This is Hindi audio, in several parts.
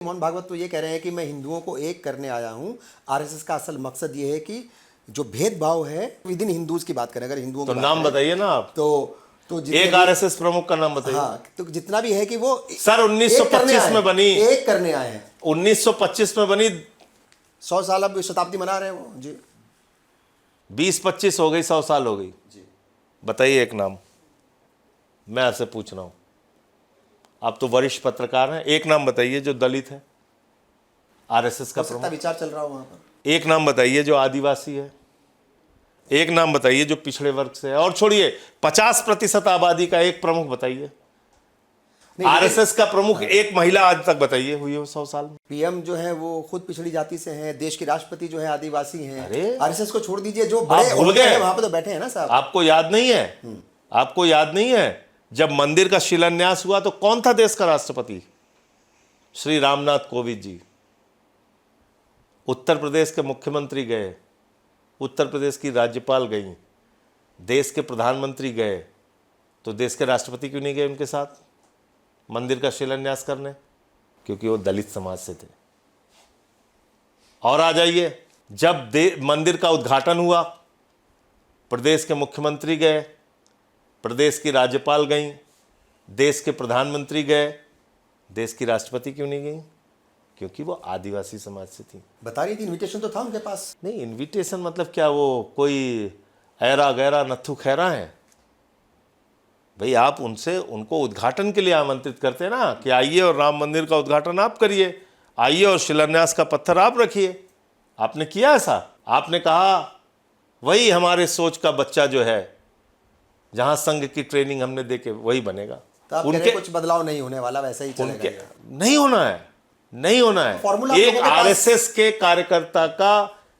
मोहन भागवत तो ये कह रहे हैं कि मैं हिंदुओं को एक करने आया हूँ। आरएसएस का असल मकसद ये है कि जो भेदभाव है विद इन हिंदूज की बात करें, अगर हिंदुओं तो की बात नाम करें बताइए ना आप। तो जितने एक भी आरएसएस प्रमुख का नाम बताइए। हाँ, तो जितना भी है कि वो सर 1925 में बनी, एक करने आए हैं। 1925 में बनी, 100 साल अब शताब्दी मना रहे हैं वो जी। 20-25 हो गई, 100 साल हो गई जी। बताइए एक नाम, मैं आपसे पूछ रहा हूं। आप तो वरिष्ठ पत्रकार हैं, एक नाम बताइए जो दलित है, आरएसएस का प्रमुख। विचार चल रहा हो वहां पर। एक नाम बताइए जो आदिवासी है, एक नाम बताइए जो पिछड़े वर्ग से है, और छोड़िए 50% आबादी का एक प्रमुख बताइए। आरएसएस का प्रमुख एक महिला आज तक बताइए हुई हो 100 साल में। पीएम जो है वो खुद पिछड़ी जाति से हैं, देश के राष्ट्रपति जो है आदिवासी हैं। अरे आरएसएस को छोड़ दीजिए, जो बड़े भूल गए वहां पे तो बैठे हैं ना साहब। आपको याद नहीं है, आपको याद नहीं है जब मंदिर का शिलान्यास हुआ तो कौन था देश का राष्ट्रपति? श्री रामनाथ कोविंद जी। उत्तर प्रदेश के मुख्यमंत्री गए, उत्तर प्रदेश की राज्यपाल गई, देश के प्रधानमंत्री गए, तो देश के राष्ट्रपति क्यों नहीं गए उनके साथ मंदिर का शिलान्यास करने? क्योंकि वो दलित समाज से थे। और आ जाइए, जब मंदिर का उद्घाटन हुआ, प्रदेश के मुख्यमंत्री गए, प्रदेश की राज्यपाल गई, देश के प्रधानमंत्री गए, देश की राष्ट्रपति क्यों नहीं गई? क्योंकि वो आदिवासी समाज से थी। बता रही थी इनविटेशन तो था उनके पास। नहीं, इनविटेशन मतलब क्या, वो कोई ऐरा गैरा नत्थु खैरा है? भाई आप उनको उद्घाटन के लिए आमंत्रित करते हैं ना, कि आइए और राम मंदिर का उद्घाटन आप करिए, आइए और शिलान्यास का पत्थर आप रखिए। आपने किया ऐसा? आपने कहा वही हमारे सोच का बच्चा जो है, जहां संघ की ट्रेनिंग हमने देके वही बनेगा। तो आप उनके कुछ बदलाव नहीं होने वाला, वैसा ही चलेगा। नहीं होना है, नहीं होना है। एक आरएसएस के कार्यकर्ता का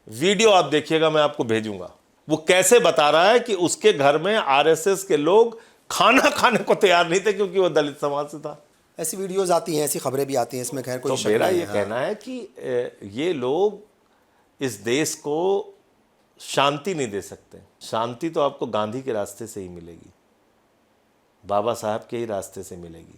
वीडियो आप देखिएगा, मैं आपको भेजूंगा, वो कैसे बता रहा है कि उसके घर में आरएसएस के लोग खाना खाने को तैयार नहीं थे क्योंकि वो दलित समाज से था। ऐसी वीडियोस आती हैं, ऐसी खबरें भी आती हैं, इसमें खैर कोई तो मेरा ये कहना है कि ये लोग इस देश को शांति नहीं दे सकते। शांति तो आपको गांधी के रास्ते से ही मिलेगी, बाबा साहब के ही रास्ते से मिलेगी।